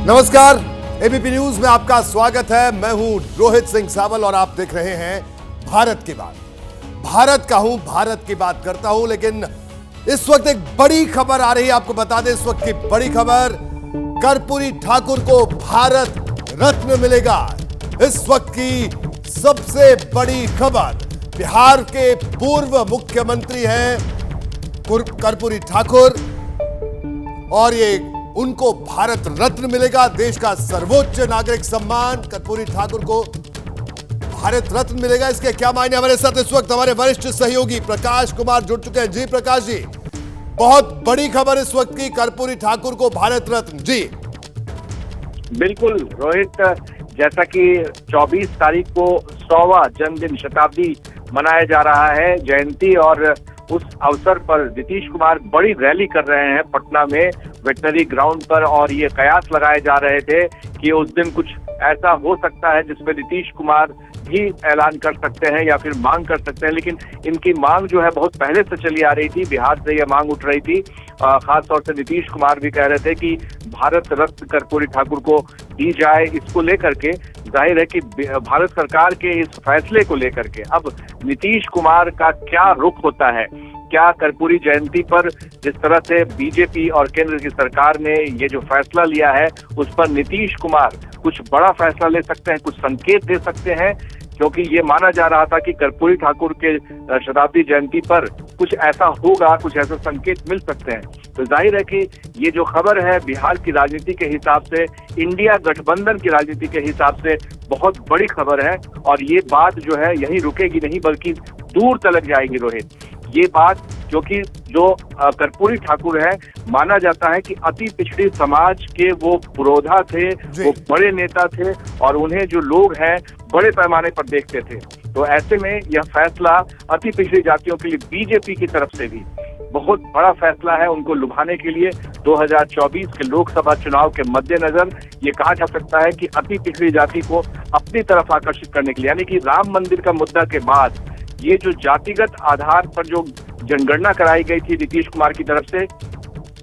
नमस्कार, ABP news में आपका स्वागत है। मैं हूं रोहित सिंह सावल और आप देख रहे हैं भारत की बात। भारत का हूं, भारत की बात करता हूं, लेकिन इस वक्त एक बड़ी खबर आ रही है। आपको बता दें, इस वक्त की बड़ी खबर, कर्पूरी ठाकुर को भारत रत्न मिलेगा। इस वक्त की सबसे बड़ी खबर, बिहार के पूर्व मुख्यमंत्री हैं कर्पूरी ठाकुर और ये उनको भारत रत्न मिलेगा। देश का सर्वोच्च नागरिक सम्मान कर्पूरी ठाकुर को भारत रत्न मिलेगा। इसके क्या मायने? हमारे साथ इस वक्त हमारे वरिष्ठ सहयोगी प्रकाश कुमार जुड़ चुके हैं। जी प्रकाश जी, बहुत बड़ी खबर इस वक्त की, कर्पूरी ठाकुर को भारत रत्न। जी बिल्कुल रोहित, जैसा कि 24 तारीख को 100वां जन्मदिन शताब्दी मनाया जा रहा है, जयंती, और उस अवसर पर नीतीश कुमार बड़ी रैली कर रहे हैं पटना में वेटनरी ग्राउंड पर, और ये कयास लगाए जा रहे थे कि उस दिन कुछ ऐसा हो सकता है जिसमें नीतीश कुमार भी ऐलान कर सकते हैं या फिर मांग कर सकते हैं। लेकिन इनकी मांग जो है बहुत पहले से चली आ रही थी, बिहार से यह मांग उठ रही थी। खास तौर से नीतीश कुमार भी कह रहे थे कि भारत रत्न कर्पूरी ठाकुर को दी जाए। इसको लेकर के जाहिर है कि भारत सरकार के इस फैसले को लेकर के अब नीतीश कुमार का क्या रुख होता है। क्या कर्पूरी जयंती पर जिस तरह से बीजेपी और केंद्र की सरकार ने ये जो फैसला लिया है उस पर नीतीश कुमार कुछ बड़ा फैसला ले सकते हैं, कुछ संकेत दे सकते हैं, क्योंकि ये माना जा रहा था कि कर्पूरी ठाकुर के शताब्दी जयंती पर कुछ ऐसा होगा, कुछ ऐसा संकेत मिल सकते हैं। तो जाहिर है कि ये जो खबर है बिहार की राजनीति के हिसाब से, इंडिया गठबंधन की राजनीति के हिसाब से बहुत बड़ी खबर है, और ये बात जो है यहीं रुकेगी नहीं बल्कि दूर तलक जाएगी रोहित। ये बात क्योंकि जो कर्पूरी ठाकुर है, माना जाता है कि अति पिछड़ी समाज के वो पुरोधा थे, वो बड़े नेता थे, और उन्हें जो लोग हैं बड़े पैमाने पर देखते थे। तो ऐसे में यह फैसला अति पिछड़ी जातियों के लिए बीजेपी की तरफ से भी बहुत बड़ा फैसला है। उनको लुभाने के लिए 2024 के लोकसभा चुनाव के मद्देनजर ये कहा जा सकता है कि अति पिछड़ी जाति को अपनी तरफ आकर्षित करने के लिए, यानी कि राम मंदिर का मुद्दा के बाद ये जो जातिगत आधार पर जो जनगणना कराई गई थी नीतीश कुमार की तरफ से,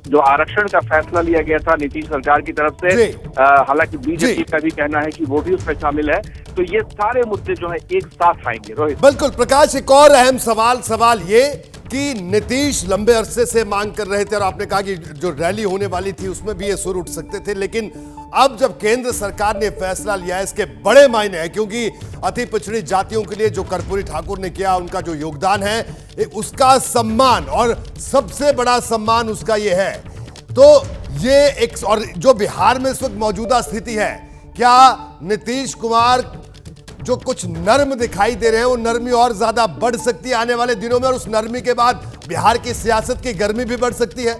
जो आरक्षण का फैसला लिया गया था नीतीश सरकार की तरफ से, हालांकि बीजेपी का भी कहना है कि वो भी उसमें शामिल है। तो ये सारे मुद्दे जो है एक साथ आएंगे रोहित। बिल्कुल प्रकाश, एक और अहम सवाल ये कि नीतीश लंबे अरसे से मांग कर रहे थे और आपने कहा कि जो रैली होने वाली थी उसमें भी ये सुर उठ सकते थे, लेकिन अब जब केंद्र सरकार ने फैसला लिया है, इसके बड़े मायने हैं, क्योंकि अति पिछड़ी जातियों के लिए जो कर्पूरी ठाकुर ने किया, उनका जो योगदान है, उसका सम्मान, और सबसे बड़ा सम्मान उसका ये है। तो ये एक, और जो बिहार में इस वक्त मौजूदा स्थिति है, क्या नीतीश कुमार जो कुछ नर्म दिखाई दे रहे हैं वो नरमी और ज्यादा बढ़ सकती है आने वाले दिनों में, और उस नरमी के बाद बिहार की सियासत की गर्मी भी बढ़ सकती है?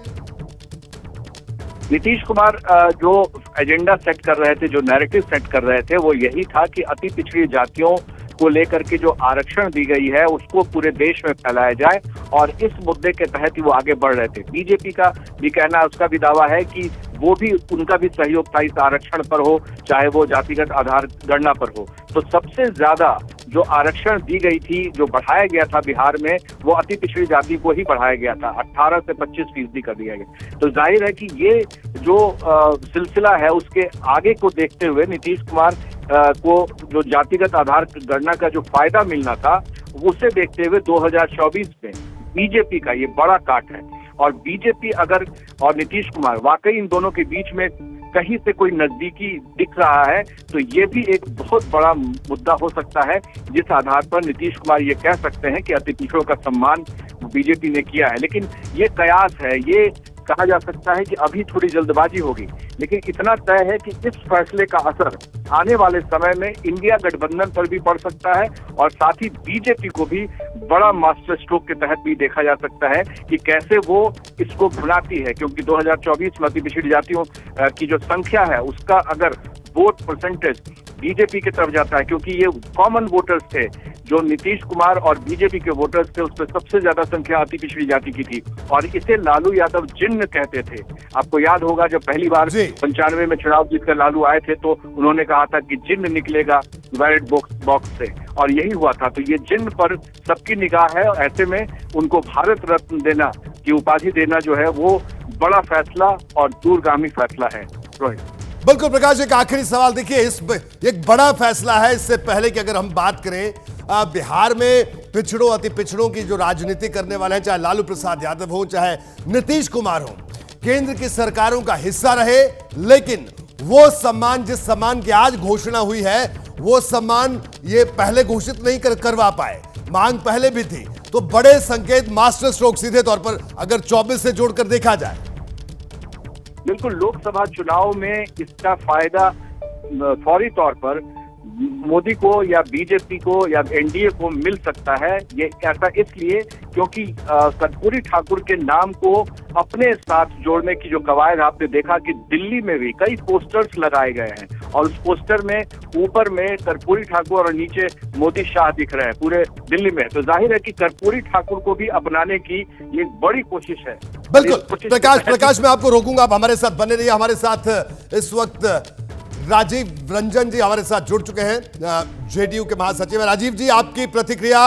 नीतीश कुमार जो एजेंडा सेट कर रहे थे, जो नैरेटिव सेट कर रहे थे, वो यही था कि अति पिछड़ी जातियों को लेकर के जो आरक्षण दी गई है उसको पूरे देश में फैलाया जाए, और इस मुद्दे के तहत ही वो आगे बढ़ रहे थे। बीजेपी का भी कहना, उसका भी दावा है कि वो भी, उनका भी सहयोग था इस आरक्षण पर हो, चाहे वो जातिगत आधार गणना पर हो। तो सबसे ज्यादा जो आरक्षण दी गई थी, जो बढ़ाया गया था बिहार में, वो अति पिछड़ी जाति को ही बढ़ाया गया था, 18 से 25% कर दिया गया। तो जाहिर है कि ये जो सिलसिला है उसके आगे को देखते हुए नीतीश कुमार को जो जातिगत आधार गणना का जो फायदा मिलना था, उसे देखते हुए 2024 में बीजेपी का ये बड़ा काट है। और बीजेपी अगर, और नीतीश कुमार, वाकई इन दोनों के बीच में कहीं से कोई नजदीकी दिख रहा है, तो ये भी एक बहुत बड़ा मुद्दा हो सकता है, जिस आधार पर नीतीश कुमार ये कह सकते हैं कि अति पिछड़ों का सम्मान बीजेपी ने किया है। लेकिन ये कयास है, ये कहा जा सकता है कि अभी थोड़ी जल्दबाजी होगी, लेकिन इतना तय है कि इस फैसले का असर आने वाले समय में इंडिया गठबंधन पर भी पड़ सकता है, और साथ ही बीजेपी को भी बड़ा मास्टर स्ट्रोक के तहत भी देखा जा सकता है कि कैसे वो इसको भुनाती है। क्योंकि 2024 में अति पिछड़ी जातियों की जो संख्या है उसका अगर वोट परसेंटेज बीजेपी की तरफ जाता है, क्योंकि ये कॉमन वोटर्स थे, जो नीतीश कुमार और बीजेपी के वोटर्स थे, उसमें सबसे ज्यादा संख्या अति पिछड़ी जाति की थी, और इसे लालू यादव जिन्न कहते थे। आपको याद होगा जब पहली बार 95 में चुनाव जीतकर लालू आए थे तो उन्होंने कहा था कि जिन्न निकलेगा बैलेट बॉक्स से, और यही हुआ था। तो ये जिन्न पर सबकी निगाह है, और ऐसे में उनको भारत रत्न देना की उपाधि देना जो है वो बड़ा फैसला और दूरगामी फैसला है रोहित। बिल्कुल प्रकाश, एक आखिरी सवाल। देखिए, एक बड़ा फैसला है। इससे पहले कि अगर हम बात करें, बिहार में पिछड़ों अति पिछड़ों की जो राजनीति करने वाले हैं, चाहे लालू प्रसाद यादव हो चाहे नीतीश कुमार हो, केंद्र की सरकारों का हिस्सा रहे, लेकिन वो सम्मान, जिस सम्मान की आज घोषणा हुई है, वो सम्मान ये पहले घोषित नहीं करवा पाए। मांग पहले भी थी, तो बड़े संकेत, मास्टर स्ट्रोक सीधे तौर पर अगर 24 से जोड़कर देखा जाए। बिल्कुल, लोकसभा चुनाव में इसका फायदा फौरी तौर पर मोदी को या बीजेपी को या एनडीए को मिल सकता है। ये ऐसा इसलिए क्योंकि कर्पूरी ठाकुर के नाम को अपने साथ जोड़ने की जो कवायद आपने देखा कि दिल्ली में भी कई पोस्टर्स लगाए गए हैं, और उस पोस्टर में ऊपर में कर्पूरी ठाकुर और नीचे मोदी शाह दिख रहे हैं पूरे दिल्ली में। तो जाहिर है कि कर्पूरी ठाकुर को भी अपनाने की ये एक बड़ी कोशिश है। बिल्कुल प्रकाश, मैं आपको रोकूंगा, आप हमारे साथ बने रहिए। हमारे साथ इस वक्त राजीव रंजन जी हमारे साथ जुड़ चुके हैं, जेडीयू के महासचिव। राजीव जी, आपकी प्रतिक्रिया,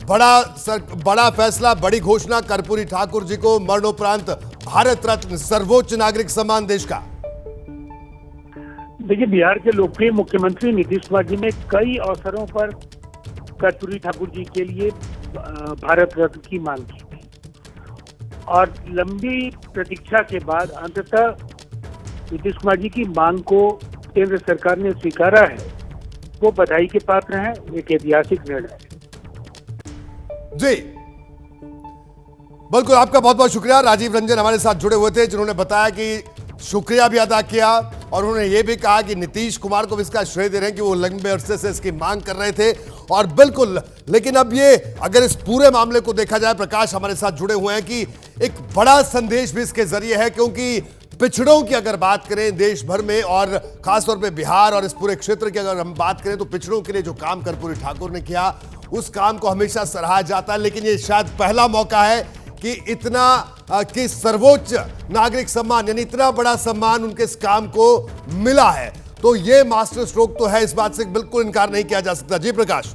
बड़ा फैसला, बड़ी घोषणा, कर्पूरी ठाकुर जी को मरणोपरांत भारत रत्न, सर्वोच्च नागरिक सम्मान देश का। देखिए, बिहार के लोकप्रिय मुख्यमंत्री नीतीश कुमार जी ने कई अवसरों पर कर्पूरी ठाकुर जी के लिए भारत रत्न की मांग की थी, और लंबी प्रतीक्षा के बाद अंततः नीतीश कुमार जी की मांग को केंद्र सरकार ने स्वीकारा है। वो बधाई के पात्र हैं, एक ऐतिहासिक निर्णय है। जी बिल्कुल, आपका बहुत बहुत शुक्रिया। राजीव रंजन हमारे साथ जुड़े हुए थे, जिन्होंने बताया कि शुक्रिया भी अदा किया, और उन्होंने ये भी कहा कि नीतीश कुमार को भी इसका श्रेय दे रहे हैं कि वो लंबे अरसे से इसकी मांग कर रहे थे। और बिल्कुल, लेकिन अब ये अगर इस पूरे मामले को देखा जाए, प्रकाश हमारे साथ जुड़े हुए हैं, कि एक बड़ा संदेश भी इसके जरिए है, क्योंकि पिछड़ों की अगर बात करें देश भर में, और खासतौर पे बिहार और इस पूरे क्षेत्र की अगर हम बात करें, तो पिछड़ों के लिए जो काम कर्पूरी ठाकुर ने किया, उस काम को हमेशा सराहा जाता है। लेकिन ये शायद पहला मौका है कि इतना कि सर्वोच्च नागरिक सम्मान, यानी इतना बड़ा सम्मान उनके इस काम को मिला है। तो ये मास्टर स्ट्रोक तो है, इस बात से बिल्कुल इनकार नहीं किया जा सकता। जी प्रकाश।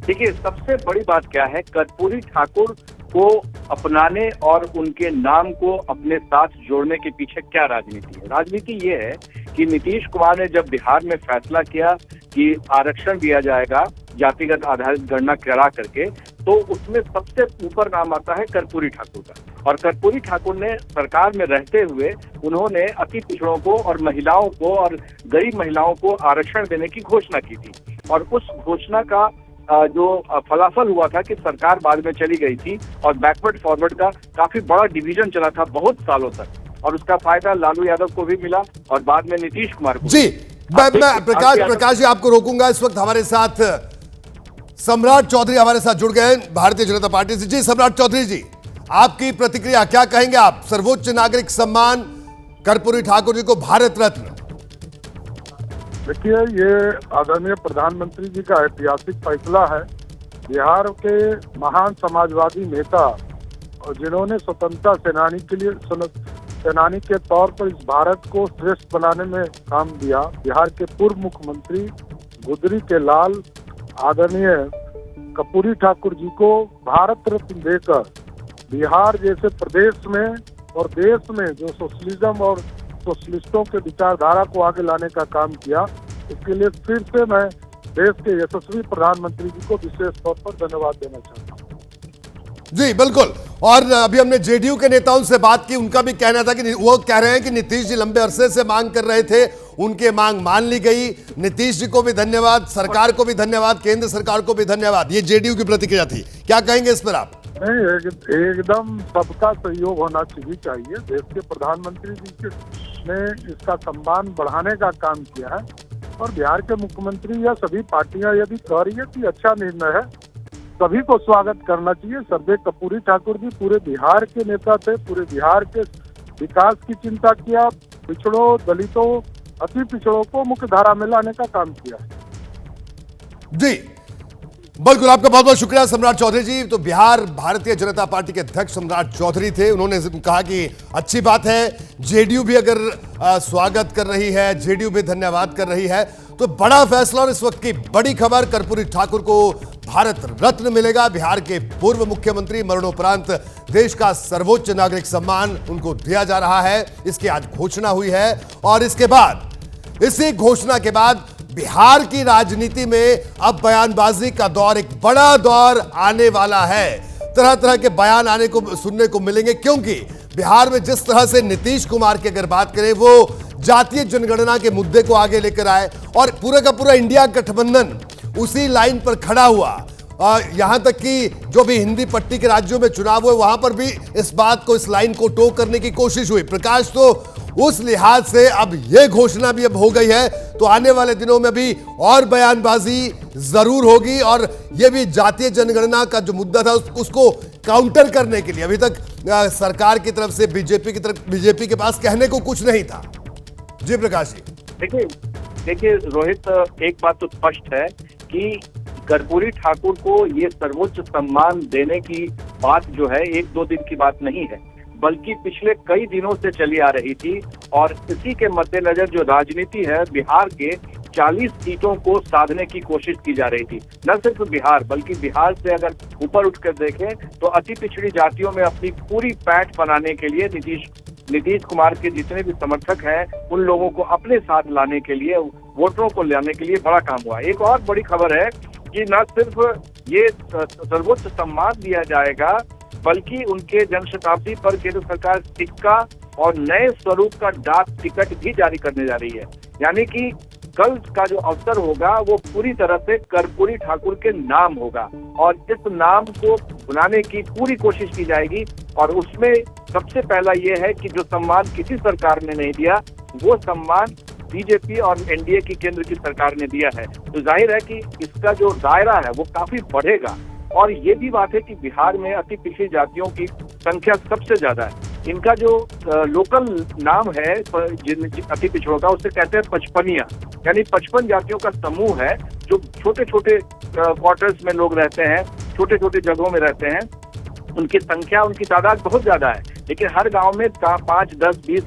देखिए, सबसे बड़ी बात क्या है, कर्पूरी ठाकुर को अपनाने और उनके नाम को अपने साथ जोड़ने के पीछे क्या राजनीति है। राजनीति ये है कि नीतीश कुमार ने जब बिहार में फैसला किया कि आरक्षण दिया जाएगा जातिगत आधारित गणना करा करके, तो उसमें सबसे ऊपर नाम आता है कर्पूरी ठाकुर का। और कर्पूरी ठाकुर ने सरकार में रहते हुए उन्होंने अति पिछड़ों को और महिलाओं को और गरीब महिलाओं को आरक्षण देने की घोषणा की थी, और उस घोषणा का जो फलाफल हुआ था कि सरकार बाद में चली गई थी, और बैकवर्ड फॉरवर्ड का काफी बड़ा डिवीजन चला था बहुत सालों तक, और उसका फायदा लालू यादव को भी मिला और बाद में नीतीश कुमार को। जी, मैं प्रकाश जी आपको रोकूंगा। इस वक्त हमारे साथ सम्राट चौधरी हमारे साथ जुड़ गए भारतीय जनता पार्टी से। जी सम्राट चौधरी जी, आपकी प्रतिक्रिया, क्या कहेंगे आप? सर्वोच्च नागरिक सम्मान कर्पूरी ठाकुर जी को भारत रत्न। देखिए, ये आदरणीय प्रधानमंत्री जी का ऐतिहासिक फैसला है। बिहार के महान समाजवादी नेता और जिन्होंने स्वतंत्रता सेनानी के तौर पर इस भारत को श्रेष्ठ बनाने में काम दिया, बिहार के पूर्व मुख्यमंत्री गुदरी के लाल आदरणीय कर्पूरी ठाकुर जी को भारत रत्न देकर बिहार जैसे प्रदेश में और देश में जो सोशलिज्म और सोशलिस्टों के विचारधारा को आगे लाने का काम किया, इसके लिए फिर से मैं देश के यशस्वी प्रधानमंत्री जी को विशेष तौर पर धन्यवाद देना चाहता हूँ। जी बिल्कुल, और अभी हमने जेडीयू के नेताओं से बात की, उनका भी कहना था कि वो कह रहे हैं कि नीतीश जी लंबे अरसे से मांग कर रहे थे, उनके मांग मान ली गई। नीतीश जी को भी धन्यवाद, सरकार को भी धन्यवाद, केंद्र सरकार को भी धन्यवाद। ये जेडीयू की प्रतिक्रिया थी, क्या कहेंगे इस पर आप? नहीं, एकदम सबका सहयोग होना चाहिए। देश के प्रधानमंत्री जी ने इसका सम्मान बढ़ाने का काम किया है, और बिहार के मुख्यमंत्री या सभी पार्टियां यदि कह रही है कि अच्छा निर्णय है, सभी को स्वागत करना चाहिए। सर्वे कर्पूरी ठाकुर जी पूरे बिहार के नेता थे, पूरे बिहार के विकास की चिंता किया, पिछड़ों, दलितों, अति पिछड़ों को मुख्य धारा में लाने का काम किया। जी बिल्कुल, आपका बहुत बहुत शुक्रिया सम्राट चौधरी जी। तो बिहार भारतीय जनता पार्टी के अध्यक्ष सम्राट चौधरी थे, उन्होंने कहा कि अच्छी बात है, जेडीयू भी अगर स्वागत कर रही है, जेडीयू भी धन्यवाद कर रही है, तो बड़ा फैसला। और इस वक्त की बड़ी खबर, कर्पूरी ठाकुर को भारत रत्न मिलेगा। बिहार के पूर्व मुख्यमंत्री मरणोपरांत देश का सर्वोच्च नागरिक सम्मान उनको दिया जा रहा है, इसकी आज घोषणा हुई है। और इसके बाद, इसी घोषणा के बाद बिहार की राजनीति में अब बयानबाजी का दौर, एक बड़ा दौर आने वाला है। तरह तरह के बयान आने को सुनने को मिलेंगे, क्योंकि बिहार में जिस तरह से नीतीश कुमार की अगर बात करें, वो जातीय जनगणना के मुद्दे को आगे लेकर आए और पूरा का पूरा इंडिया गठबंधन उसी लाइन पर खड़ा हुआ। यहां तक कि जो भी हिंदी पट्टी के राज्यों में चुनाव हुए, वहां पर भी इस बात को, इस लाइन को टो करने की कोशिश हुई। प्रकाश, तो उस लिहाज से अब यह घोषणा भी अब हो गई है, तो आने वाले दिनों में भी और बयानबाजी जरूर होगी। और यह भी जातीय जनगणना का जो मुद्दा था उसको काउंटर करने के लिए अभी तक सरकार की तरफ से, बीजेपी के पास कहने को कुछ नहीं था। जी प्रकाश जी। देखिए रोहित, एक बात तो स्पष्ट है कि कर्पूरी ठाकुर को ये सर्वोच्च सम्मान देने की बात जो है एक दो दिन की बात नहीं है, बल्कि पिछले कई दिनों से चली आ रही थी। और इसी के मद्देनजर जो राजनीति है, बिहार के 40 सीटों को साधने की कोशिश की जा रही थी। न सिर्फ बिहार, बल्कि बिहार से अगर ऊपर उठकर देखें तो अति पिछड़ी जातियों में अपनी पूरी पैठ बनाने के लिए नीतीश कुमार के जितने भी समर्थक हैं, उन लोगों को अपने साथ लाने के लिए, वोटरों को लाने के लिए बड़ा काम हुआ। एक और बड़ी खबर है कि न सिर्फ ये सर्वोच्च सम्मान दिया जाएगा, बल्कि उनके जनशताब्दी पर केंद्र सरकार सिक्का और नए स्वरूप का डाक टिकट भी जारी करने जा रही है। यानी कि कल का जो अवसर होगा वो पूरी तरह से कर्पूरी ठाकुर के नाम होगा और इस नाम को बुलाने की पूरी कोशिश की जाएगी। और उसमें सबसे पहला ये है कि जो सम्मान किसी सरकार ने नहीं दिया, वो सम्मान बीजेपी और एनडीए की केंद्र की सरकार ने दिया है। तो जाहिर है कि इसका जो दायरा है वो काफी बढ़ेगा। और ये भी बात है कि बिहार में अति पिछड़ी जातियों की संख्या सबसे ज्यादा है। इनका जो लोकल नाम है अति पिछड़ों का, उसे कहते हैं पचपनिया, यानी 55 जातियों का समूह है जो छोटे छोटे क्वार्टर्स में लोग रहते हैं, छोटे छोटे जगहों में रहते हैं। उनकी संख्या, उनकी तादाद बहुत ज्यादा है, लेकिन हर गांव में 5, 10, 20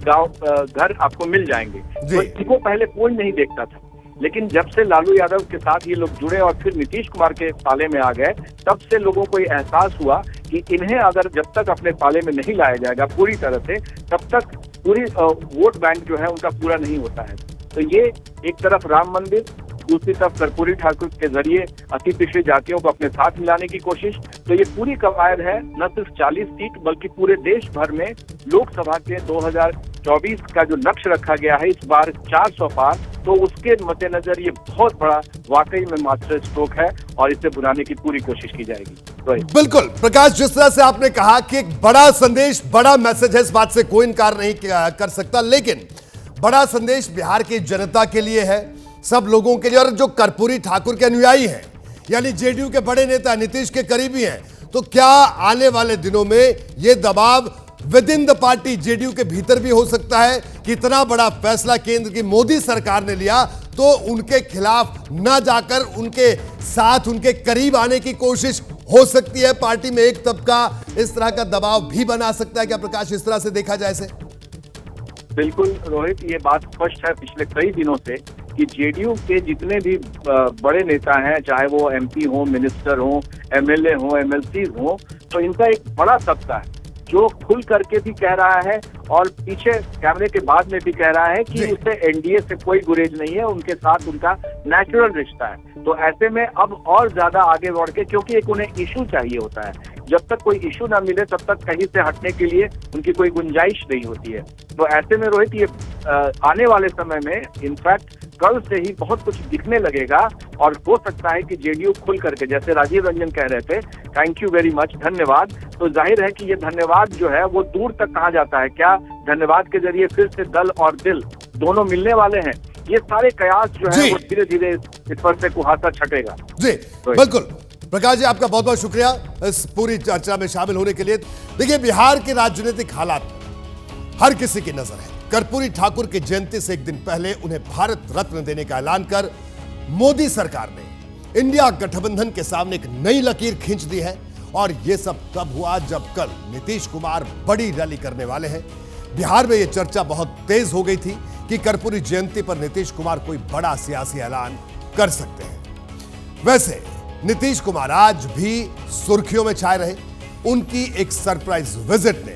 घर आपको मिल जाएंगे। तो इनको पहले कोई नहीं देखता था, लेकिन जब से लालू यादव के साथ ये लोग जुड़े और फिर नीतीश कुमार के पाले में आ गए, तब से लोगों को ये एहसास हुआ कि इन्हें अगर जब तक अपने पाले में नहीं लाया जाएगा पूरी तरह से, तब तक पूरी वोट बैंक जो है उनका पूरा नहीं होता है। तो ये एक तरफ राम मंदिर, दूसरी तरफ कर्पूरी ठाकुर के जरिए अति पिछड़ी जातियों को अपने साथ मिलाने की कोशिश। तो ये पूरी कवायद है, न सिर्फ 40 सीट बल्कि पूरे देश भर में लोकसभा के 2024 का जो लक्ष्य रखा गया है, इस बार 400 पार, तो उसके मद्देनजर ये बहुत बड़ा वाकई में मास्टर स्ट्रोक है और इसे बुलाने की पूरी कोशिश की जाएगी। बिल्कुल प्रकाश, जिस तरह से आपने कहा कि एक बड़ा संदेश, बड़ा मैसेज है, इस बात से कोई इनकार नहीं कर सकता, लेकिन बड़ा संदेश बिहार की जनता के लिए है, सब लोगों के लिए। और जो कर्पूरी ठाकुर के अनुयायी हैं, यानी जेडीयू के बड़े नेता, नीतीश के करीबी हैं, तो क्या आने वाले दिनों में यह दबाव with in the party JDU के भीतर भी हो सकता है कि इतना बड़ा फैसला केंद्र की मोदी सरकार ने लिया, तो उनके खिलाफ न जाकर उनके साथ, उनके करीब आने की कोशिश हो सकती है? पार्टी में एक तबका इस तरह का दबाव भी बना सकता है क्या प्रकाश, इस तरह से देखा जाए इसे? बिल्कुल रोहित, ये बात स्पष्ट है पिछले कई दिनों से कि जेडीयू के जितने भी बड़े नेता हैं, चाहे वो एमपी हो, मिनिस्टर हो, एमएलए हो, एमएलसी हो, तो इनका एक बड़ा तबका है जो खुल करके भी कह रहा है और पीछे कैमरे के बाद में भी कह रहा है कि उसे एनडीए से कोई गुरेज नहीं है, उनके साथ उनका नेचुरल रिश्ता है। तो ऐसे में अब और ज्यादा आगे बढ़ के, क्योंकि एक उन्हें इशू चाहिए होता है, जब तक कोई इशू ना मिले तब तक कहीं से हटने के लिए उनकी कोई गुंजाइश नहीं होती है। तो ऐसे में रोहित, ये आने वाले समय में इनफैक्ट कल से ही बहुत कुछ दिखने लगेगा और हो सकता है कि जेडीयू खुल करके, जैसे राजीव रंजन कह रहे थे, थैंक यू वेरी मच, धन्यवाद, तो जाहिर है कि ये धन्यवाद जो है वो दूर तक कहा जाता है। क्या धन्यवाद के जरिए फिर से दल और दिल दोनों मिलने वाले हैं? ये सारे कयास जो है वो धीरे धीरे इस पर से कुहासा छटेगा। जी बिल्कुल प्रकाश जी, आपका बहुत बहुत शुक्रिया इस पूरी चर्चा में शामिल होने के लिए। देखिए, बिहार के राजनीतिक हालात हर किसी की नजर है। कर्पूरी ठाकुर की जयंती से एक दिन पहले उन्हें भारत रत्न देने का ऐलान कर मोदी सरकार ने इंडिया गठबंधन के सामने एक नई लकीर खींच दी है। और यह सब तब हुआ जब कल नीतीश कुमार बड़ी रैली करने वाले हैं। बिहार में यह चर्चा बहुत तेज हो गई थी कि कर्पूरी जयंती पर नीतीश कुमार कोई बड़ा सियासी ऐलान कर सकते हैं। वैसे नीतीश कुमार आज भी सुर्खियों में छाए रहे। उनकी एक सरप्राइज विजिट ने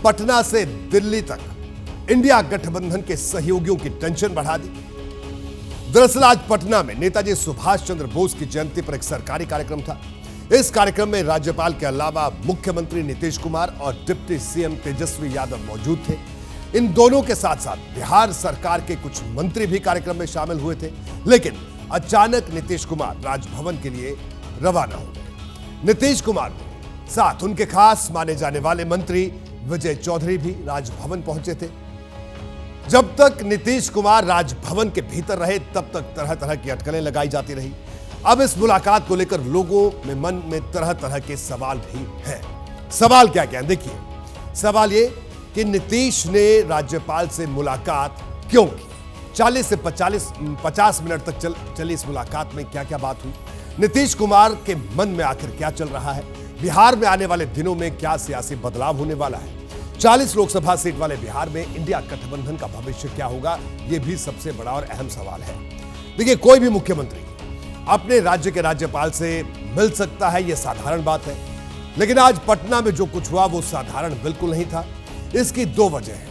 पटना से दिल्ली तक इंडिया गठबंधन के सहयोगियों की टेंशन बढ़ा दी। दरअसल आज पटना में नेताजी सुभाष चंद्र बोस की जयंती पर एक सरकारी कार्यक्रम था। इस कार्यक्रम में राज्यपाल के अलावा मुख्यमंत्री नीतीश कुमार और डिप्टी सीएम तेजस्वी यादव मौजूद थे। इन दोनों के साथ साथ बिहार सरकार के कुछ मंत्री भी कार्यक्रम में शामिल हुए थे, लेकिन अचानक नीतीश कुमार राजभवन के लिए रवाना हो गए। नीतीश कुमार के साथ उनके खास माने जाने वाले मंत्री विजय चौधरी भी राजभवन पहुंचे थे। जब तक नीतीश कुमार राजभवन के भीतर रहे तब तक तरह तरह की अटकलें लगाई जाती रही। अब इस मुलाकात को लेकर लोगों में मन में तरह तरह के सवाल भी हैं। सवाल क्या क्या देखिए। सवाल ये कि नीतीश ने राज्यपाल से मुलाकात क्यों की। 40 से 50 मिनट तक चली इस मुलाकात में क्या क्या बात हुई। नीतीश कुमार के मन में आखिर क्या चल रहा है। बिहार में आने वाले दिनों में क्या सियासी बदलाव होने वाला है। 40 लोकसभा सीट वाले बिहार में इंडिया गठबंधन का भविष्य क्या होगा, यह भी सबसे बड़ा और अहम सवाल है। देखिए, कोई भी मुख्यमंत्री अपने राज्य के राज्यपाल से मिल सकता है, यह साधारण बात है, लेकिन आज पटना में जो कुछ हुआ वो साधारण बिल्कुल नहीं था। इसकी दो वजह है।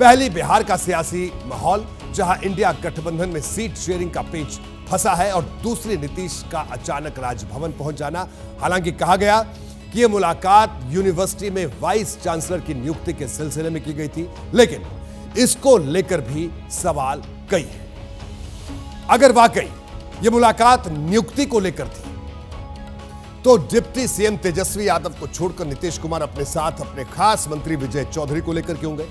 पहली, बिहार का सियासी माहौल जहां इंडिया गठबंधन में सीट शेयरिंग का पेच फंसा है, और दूसरी नीतीश का अचानक राजभवन पहुंच जाना। हालांकि कहा गया कि यह मुलाकात यूनिवर्सिटी में वाइस चांसलर की नियुक्ति के सिलसिले में की गई थी, लेकिन इसको लेकर भी सवाल कई हैं। अगर वाकई यह मुलाकात नियुक्ति को लेकर थी तो डिप्टी सीएम तेजस्वी यादव को छोड़कर नीतीश कुमार अपने साथ अपने खास मंत्री विजय चौधरी को लेकर क्यों गए।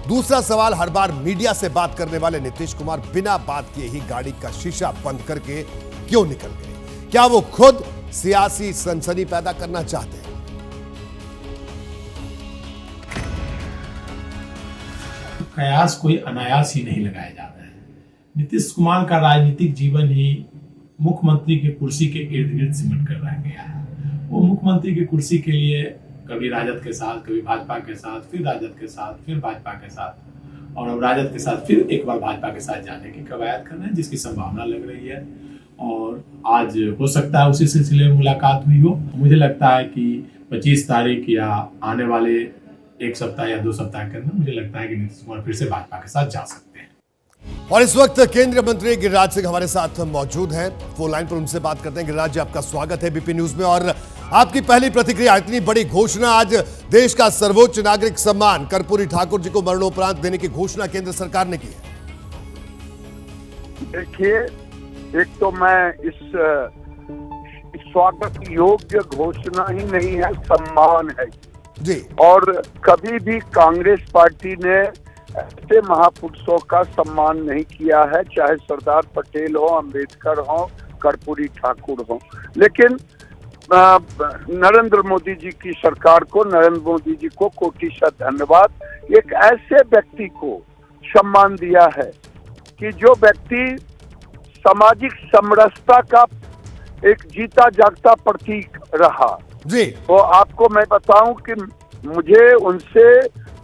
दूसरा सवाल, हर बार मीडिया से बात करने वाले नीतीश कुमार बिना बात किए ही गाड़ी का शीशा बंद करके क्यों निकल गए। क्या वो खुद सियासी सनसनी पैदा करना चाहते हैं। कयास कोई अनायास ही नहीं लगाया जाता है। नीतीश कुमार का राजनीतिक जीवन ही मुख्यमंत्री की कुर्सी के इर्द गिर्द सिमट कर रह गया है। वो मुख्यमंत्री की कुर्सी के लिए कभी राजद के साथ, कभी भाजपा के साथ, फिर राजद के साथ, फिर भाजपा के साथ, और अब राजद के साथ फिर एक बार भाजपा के साथ जाने की कवायद कर रहे हैं, जिसकी संभावना लग रही है। और आज हो सकता है उसी सिलसिले में मुलाकात हुई हो। मुझे लगता है कि 25 तारीख या आने वाले एक सप्ताह या 2 सप्ताह के अंदर मुझे लगता है कि नीतीश कुमार फिर से भाजपा के साथ जा सकते हैं। और इस वक्त केंद्रीय मंत्री गिरिराज सिंह हमारे साथ मौजूद हैं। फोन लाइन पर उनसे बात करते हैं। गिरिराज जी, आपका स्वागत है बीपी न्यूज में। और आपकी पहली प्रतिक्रिया, इतनी बड़ी घोषणा, आज देश का सर्वोच्च नागरिक सम्मान कर्पूरी ठाकुर जी को मरणोपरांत देने की घोषणा केंद्र सरकार ने की है। देखिए, एक तो मैं इस स्वागत योग्य घोषणा ही नहीं है, सम्मान है जी। और कभी भी कांग्रेस पार्टी ने ऐसे महापुरुषों का सम्मान नहीं किया है, चाहे सरदार पटेल हो, अंबेडकर हो, कर्पूरी ठाकुर हो। लेकिन नरेंद्र मोदी जी की सरकार को, नरेंद्र मोदी जी को कोटिशत धन्यवाद। एक ऐसे व्यक्ति को सम्मान दिया है कि जो व्यक्ति सामाजिक समरसता का एक जीता जागता प्रतीक रहा जी। तो आपको मैं बताऊं कि मुझे उनसे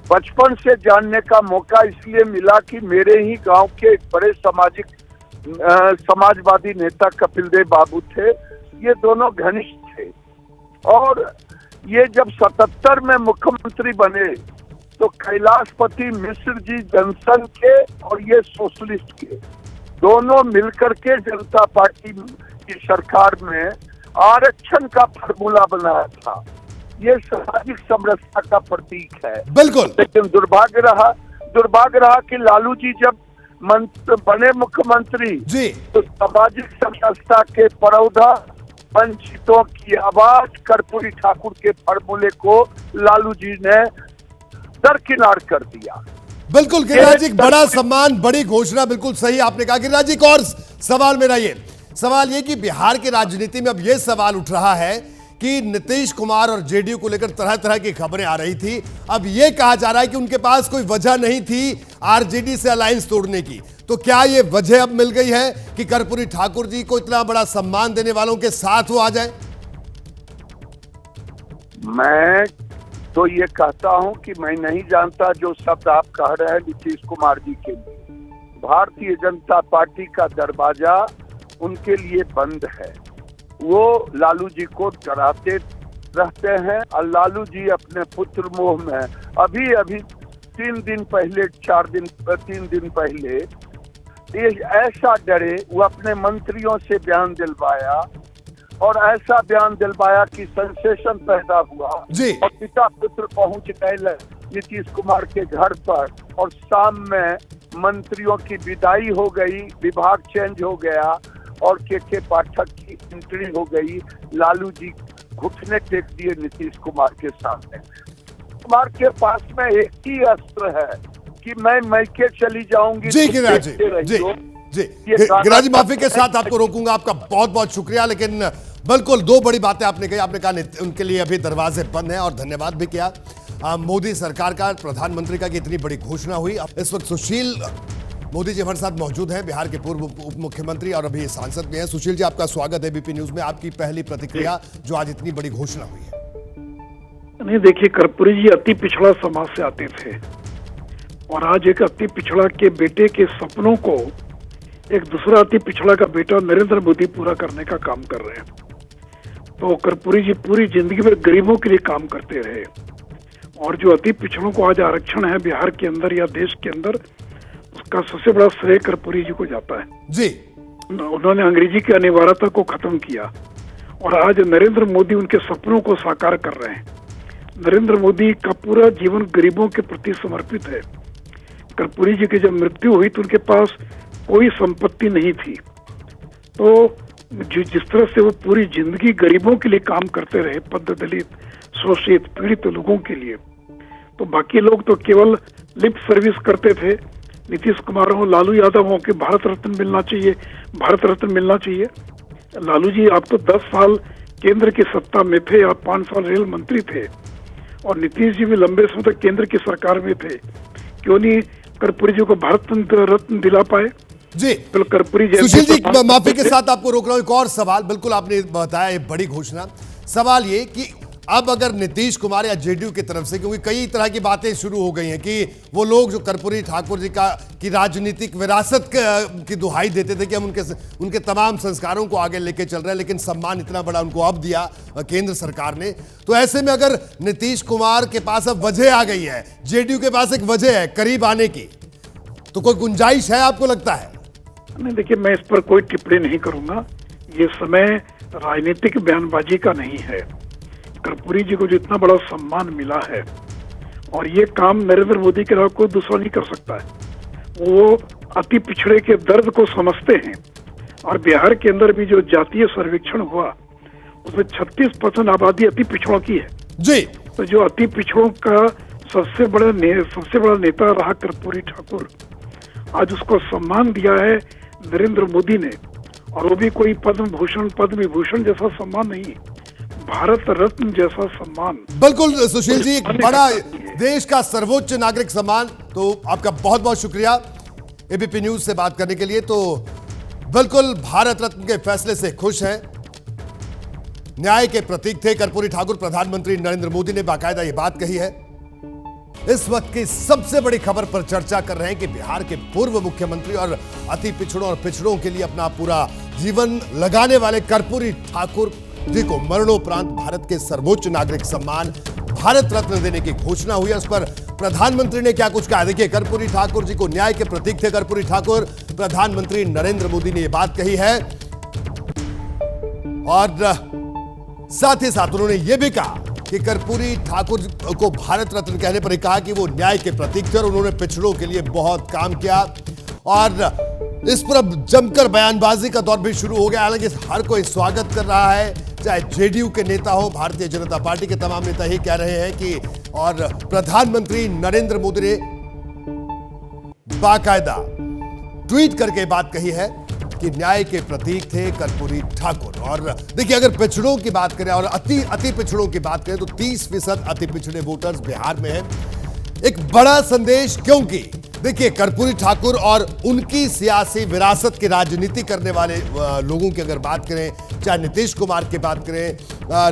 बचपन से जानने का मौका इसलिए मिला कि मेरे ही गांव के एक बड़े समाजवादी नेता कपिल देव बाबू थे। ये दोनों घनिष्ठ थे, और ये जब 77 में मुख्यमंत्री बने तो कैलाशपति मिश्र जी जनसंघ के और ये सोशलिस्ट के दोनों मिलकर के जनता पार्टी की सरकार में आरक्षण का फार्मूला बनाया था। ये सामाजिक समरसता का प्रतीक है। बिल्कुल। लेकिन दुर्भाग्य रहा कि लालू जी जब बने मुख्यमंत्री जी, तो सामाजिक समरसता के परौधा, वंचितों की आवाज, कर्पूरी ठाकुर के फार्मूले को लालू जी ने दरकिनार कर दिया। बिल्कुल गिरिराज जी, बड़ा सम्मान, बड़ी घोषणा, बिल्कुल सही आपने कहा। गिरिराज जी, एक और सवाल मेरा सवाल ये कि बिहार की राजनीति में अब यह सवाल उठ रहा है कि नीतीश कुमार और जेडीयू को लेकर तरह तरह की खबरें आ रही थी। अब यह कहा जा रहा है कि उनके पास कोई वजह नहीं थी आरजेडी से अलायंस तोड़ने की। तो क्या ये वजह अब मिल गई है कि कर्पूरी ठाकुर जी को इतना बड़ा सम्मान देने वालों के साथ वो आ जाए? मैं तो ये कहता हूं कि मैं नहीं जानता जो शब्द आप कह रहे हैं नीतीश कुमार जी के लिए। भारतीय जनता पार्टी का दरवाजा उनके लिए बंद है। वो लालू जी को डराते रहते हैं और लालू जी अपने पुत्र मोह में अभी 3 दिन पहले ये ऐसा डरे, वो अपने मंत्रियों से बयान दिलवाया और ऐसा बयान दिलवाया कि सेंसेशन पैदा हुआ जी। और पिता पुत्र पहुंच गए नीतीश कुमार के घर पर और शाम में मंत्रियों की विदाई हो गई, विभाग चेंज हो गया और के पाठक की एंट्री हो गई। लालू जी घुटने टेक दिए नीतीश कुमार के सामने। कुमार के पास में एक ही अस्त्र है कि मैं मैके चली जाऊंगी। जी गिरिराज जी, गिरिराज जी माफी के साथ आपको रोकूंगा। आपका बहुत बहुत शुक्रिया। लेकिन बिल्कुल 2 बड़ी बातें आपने कही। आपने कहा उनके लिए अभी दरवाजे बंद हैं और धन्यवाद भी किया मोदी सरकार का, प्रधानमंत्री का कि इतनी बड़ी घोषणा हुई। इस वक्त सुशील मोदी जी हमारे साथ मौजूद हैं, बिहार के पूर्व उप मुख्यमंत्री और अभी सांसद भी हैं। सुशील जी आपका स्वागत है एबीपी न्यूज में। आपकी पहली प्रतिक्रिया जो आज इतनी बड़ी घोषणा हुई है। नहीं, देखिए, कर्पूरी जी अति पिछड़ा समाज से आते थे और आज एक अति पिछड़ा के बेटे के सपनों को एक दूसरा अति पिछड़ा का बेटा नरेंद्र मोदी पूरा करने का काम कर रहे हैं। तो कर्पूरी जी पूरी जिंदगी में गरीबों के लिए काम करते रहे और जो अति पिछड़ों को आज आरक्षण है बिहार के अंदर या देश के अंदर, उसका सबसे बड़ा श्रेय कर्पूरी जी को जाता है जी। उन्होंने अंग्रेजी की अनिवार्यता को खत्म किया और आज नरेंद्र मोदी उनके सपनों को साकार कर रहे हैं। नरेंद्र मोदी का पूरा जीवन गरीबों के प्रति समर्पित है। कर्पूरी जी की जब मृत्यु हुई तो उनके पास कोई संपत्ति नहीं थी, तो जिस तरह से वो पूरी जिंदगी गरीबों के लिए काम करते रहे, पद्ध दलित शोषित पीड़ित लोगों के लिए, तो बाकी लोग तो केवल लिप सर्विस करते थे। नीतीश कुमार हो, लालू यादव हो कि भारत रत्न मिलना चाहिए, भारत रत्न मिलना चाहिए। लालू जी आप तो 10 साल केंद्र की सत्ता में थे, आप 5 साल रेल मंत्री थे और नीतीश जी भी लंबे समय तक केंद्र की सरकार में थे। क्यों नहीं कर्पूरी जी को भारत रत्न दिला पाए? जी कर्पूरी सुशील जी माफी के साथ आपको रोक रहा हूं। एक और सवाल, बिल्कुल आपने बताया ये बड़ी घोषणा। सवाल ये कि अब अगर नीतीश कुमार या जेडीयू की तरफ से, क्योंकि कई तरह की बातें शुरू हो गई हैं कि वो लोग जो कर्पूरी ठाकुर जी की राजनीतिक विरासत की दुहाई देते थे कि हम उनके तमाम संस्कारों को आगे लेके चल रहे हैं, लेकिन सम्मान इतना बड़ा उनको अब दिया केंद्र सरकार ने, तो ऐसे में अगर नीतीश कुमार के पास अब वजह आ गई है, जेडीयू के पास एक वजह है करीब आने की, तो कोई गुंजाइश है आपको लगता है? नहीं, देखिए, मैं इस पर कोई टिप्पणी नहीं करूंगा। ये समय राजनीतिक बयानबाजी का नहीं है। कर्पूरी जी को जो इतना बड़ा सम्मान मिला है और ये काम नरेंद्र मोदी के अलावा कोई दूसरा नहीं कर सकता है। वो अति पिछड़े के दर्द को समझते हैं और बिहार के अंदर भी जो जातीय सर्वेक्षण हुआ उसमें 36% आबादी अति पिछड़ों की है जी। तो जो अति पिछड़ों का सबसे बड़ा नेता रहा कर्पूरी ठाकुर, आज उसको सम्मान दिया है नरेंद्र मोदी ने, और वो भी कोई पद्म भूषण पद्म विभूषण जैसा सम्मान नहीं, भारत रत्न जैसा सम्मान। बिल्कुल सुशील जी, एक बड़ा देश का सर्वोच्च नागरिक सम्मान। तो आपका बहुत बहुत शुक्रिया एबीपी न्यूज से बात करने के लिए। तो बिल्कुल भारत रत्न के फैसले से खुश हैं, न्याय के प्रतीक थे कर्पूरी ठाकुर। प्रधानमंत्री नरेंद्र मोदी ने बाकायदा ये बात कही है। इस वक्त की सबसे बड़ी खबर पर चर्चा कर रहे हैं कि बिहार के पूर्व मुख्यमंत्री और अति पिछड़ों और पिछड़ों के लिए अपना पूरा जीवन लगाने वाले कर्पूरी ठाकुर जी को मरणोपरांत भारत के सर्वोच्च नागरिक सम्मान भारत रत्न देने की घोषणा हुई है। उस पर प्रधानमंत्री ने क्या कुछ कहा, देखिए। कर्पूरी ठाकुर जी को न्याय के प्रतीक थे कर्पूरी ठाकुर। प्रधानमंत्री नरेंद्र मोदी ने यह बात कही है और साथ ही साथ उन्होंने यह भी कहा कि कर्पूरी ठाकुर को भारत रत्न कहने पर कहा कि वो न्याय के प्रतीक थे और उन्होंने पिछड़ों के लिए बहुत काम किया। और इस पर अब जमकर बयानबाजी का दौर भी शुरू हो गया। हालांकि हर कोई स्वागत कर रहा है, चाहे जेडीयू के नेता हो, भारतीय जनता पार्टी के तमाम नेता ही कह रहे हैं कि, और प्रधानमंत्री नरेंद्र मोदी ने बाकायदा ट्वीट करके बात कही है कि न्याय के प्रतीक थे कर्पूरी ठाकुर। और देखिए, अगर पिछड़ों की बात करें और अति पिछड़ों की बात करें तो 30% अति पिछड़े वोटर्स बिहार में हैं। एक बड़ा संदेश, क्योंकि देखिए कर्पूरी ठाकुर और उनकी सियासी विरासत की राजनीति करने वाले लोगों की अगर बात करें, चाहे नीतीश कुमार की बात करें,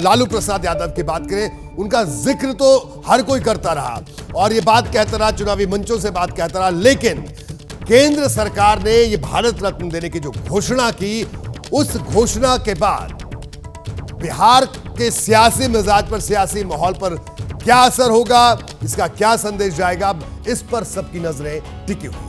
लालू प्रसाद यादव की बात करें, उनका जिक्र तो हर कोई करता रहा और ये बात कहता रहा, चुनावी मंचों से बात कहता रहा। लेकिन केंद्र सरकार ने ये भारत रत्न देने की जो घोषणा की, उस घोषणा के बाद बिहार के सियासी मिजाज पर, सियासी माहौल पर क्या असर होगा, इसका क्या संदेश जाएगा, इस पर सबकी नजरें टिकी हुई।